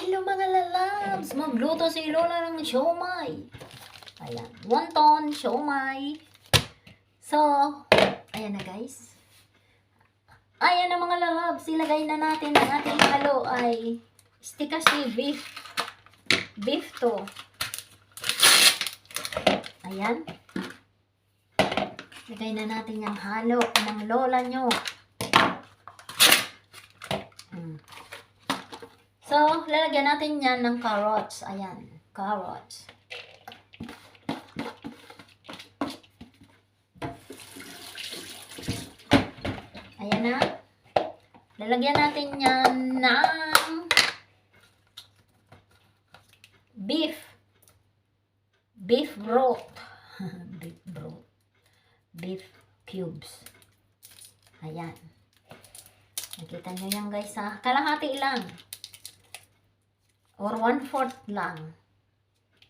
Hello mga lalabs! Magluto si Lola ng siomay. Ayan. Wonton, siomay. So, ayan na guys. Ayan na mga lalabs. Ilagay na natin ang ating halo ay stikasi beef. Beef to. Ayan. Ilagay na natin yung halo ng lola nyo. So, lalagyan natin yan ng carrots. Ayan, carrots. Ayan na. Lalagyan natin yan ng beef. Beef broth. Beef broth. Beef cubes. Ayan. Nakita nyo yan guys ha. Kalahati lang. Or 1/4 lang.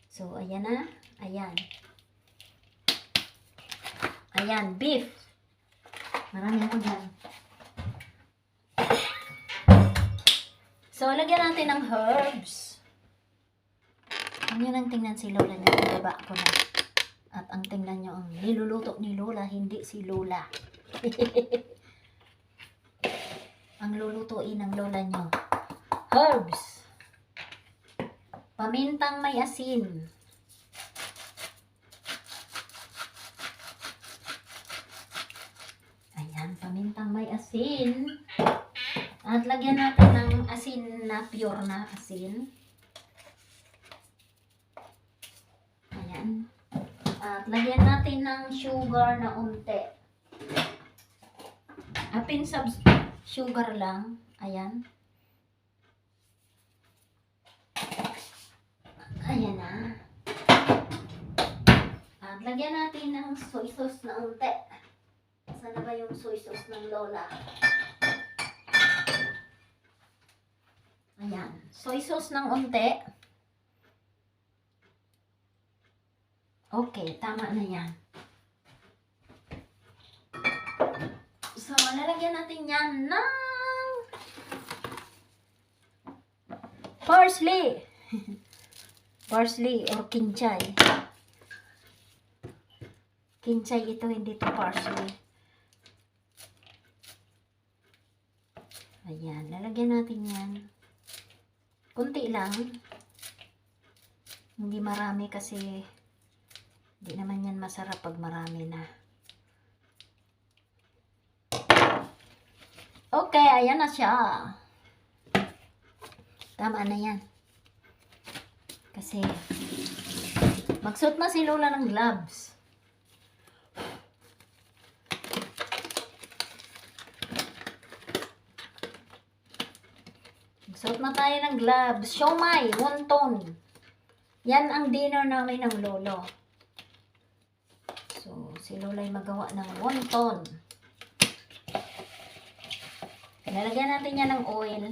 So, ayan na. Ayan. Ayan, beef. Marami ako dyan. So, lagyan natin ng herbs. Huwag nyo nang tingnan si Lola niya. Ibaba ko na. At ang tingnan nyo, ang niluluto ni Lola, hindi si Lola. Ang lulutuin ng Lola nyo. Herbs. Pamintang may asin. Ayan, pamintang may asin. At lagyan natin ng asin na pure na asin. Ayan. At lagyan natin ng sugar na unti. A pinch of sugar lang. Ayan. Ayan na. At lagyan natin ng soy sauce na unti. Saan na ba yung soy sauce ng Lola? Ayan. Soy sauce ng unti. Okay, tama na yan. So, lalagyan natin yan ng parsley. Parsley or kinchay. Kinchay ito, hindi to parsley. Ayan, lalagyan natin yan. Kunti lang. Hindi marami kasi hindi naman yan masarap pag marami na. Okay, ayan na siya. Tama na yan. Kasi magsuot na si Lola ng gloves. Magsuot na tayo ng gloves. Siomay, wonton. Yan ang dinner namin ng lolo. So, si Lola ay magawa ng wonton. Lalagyan natin yan ng oil.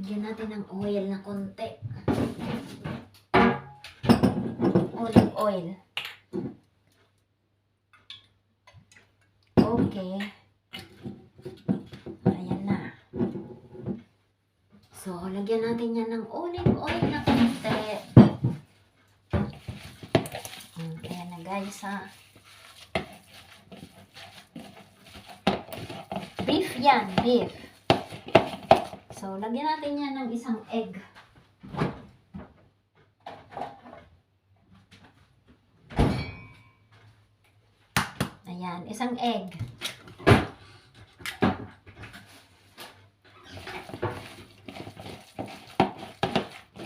Lagyan natin ng oil na konti. Olive oil. Okay. Ayan na. So, lagyan natin yan ng olive oil na konti. Ayan na guys ha. Beef yan, beef. So, lagyan natin yan ng isang egg. Ayan, isang egg.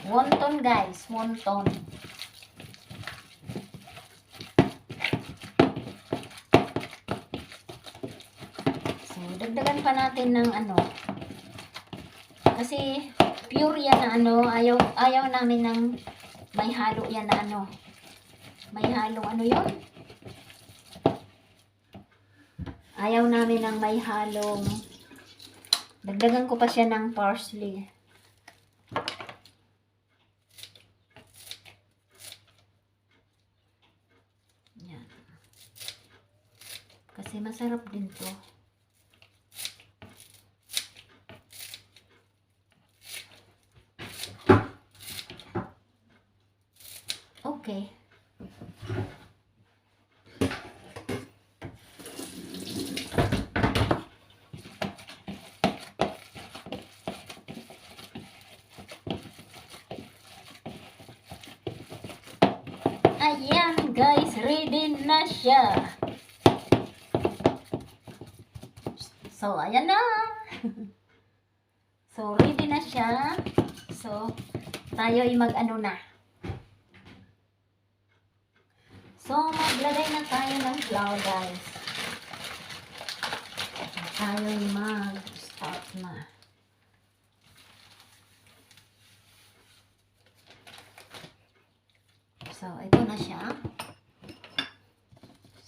Wonton guys, wonton. So, dagdagan pa natin ng ano. Kasi pure yan na ano, ayaw namin ng may halo yan na ano. May halo ano yun? Ayaw namin ng may halong. Dagdagan ko pa siya ng parsley. Yan. Kasi masarap din to. Okay. Ayan guys, ready na siya. So, ayan na. So, ready na siya. So, tayo ay mag-ano na. So, maglagay na tayo ng flour guys. Tayo ay mag-start na. So, ito na siya.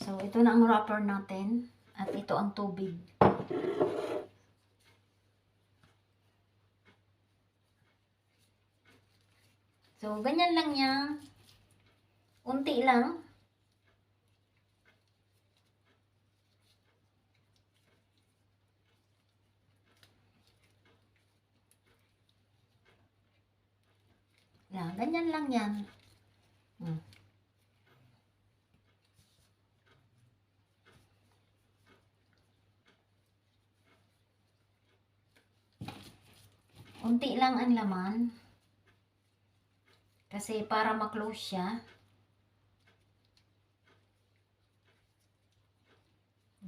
So, ito na ang wrapper natin. At ito ang tubig. So, ganyan lang yan. Unti lang. Yan, ganyan lang yan. Unti lang ang laman. Kasi para ma-close siya.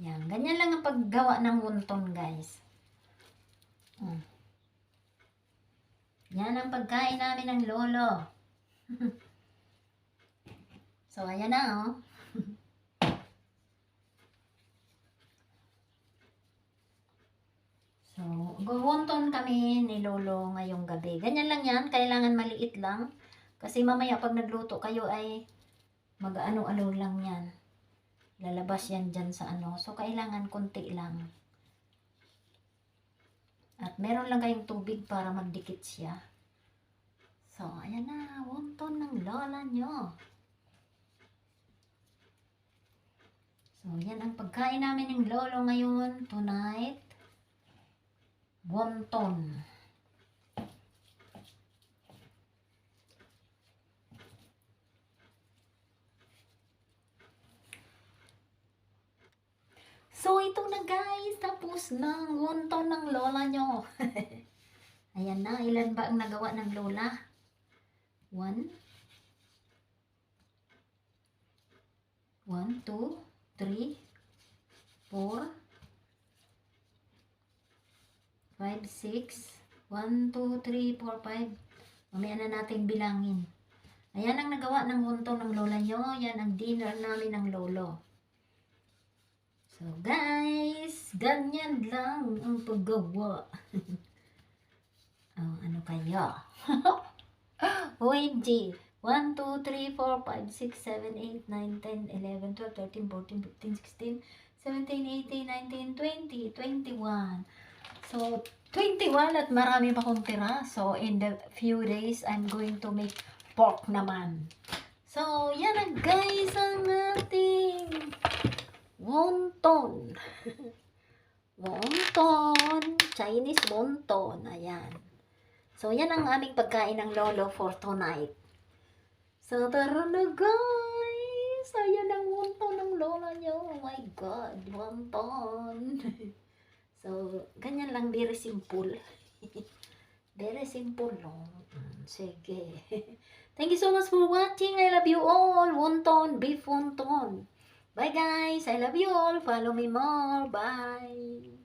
Yan, ganyan lang ang paggawa ng wonton guys. Yan ang pagkain namin ng lolo. So, ayan na oh. So, wonton kami ni lolo ngayong gabi. Ganyan lang yan, kailangan maliit lang. Kasi mamaya pag nagluto kayo ay mag-ano-ano lang yan. Lalabas yan dyan sa ano. So, kailangan konti lang. At meron lang kayong tubig para magdikit siya. So, ayan na. Wonton ng lola nyo. So, yan ang pagkain namin ng lolo ngayon. Tonight. Wonton. So, ito na guys. Tapos ng wonton ng lola nyo. Ayan na. Ilan ba ang nagawa ng lola? 1, 2, 3, 4, 5, 6. 1, 2, 3, 4, 5. Mamaya na natin bilangin. Ayan ang nagawa ng wonton ng lola nyo. Yan ang dinner namin ng lolo. So guys, ganyan lang ang paggawa. Oh, ano kaya? OMG. 1, 2, 3, 4, 5, 6, 7, 8, 9, 10, 11, 12, 13, 14, 15, 16, 17, 18, 19, 20, 21. So, 21 at marami pa kong tira. So, in the few days, I'm going to make pork naman. So, yan na guys ang ating wonton. Wonton. Chinese wonton. Ayan. So, yan ang aming pagkain ng lolo for tonight. So, tara na guys. Ayan ang wonton ng lola nyo. Oh my God. Wonton. So, ganyan lang. Very simple. Very simple, no? Sige. Thank you so much for watching. I love you all. Wonton. Beef wonton. Bye guys. I love you all. Follow me more. Bye.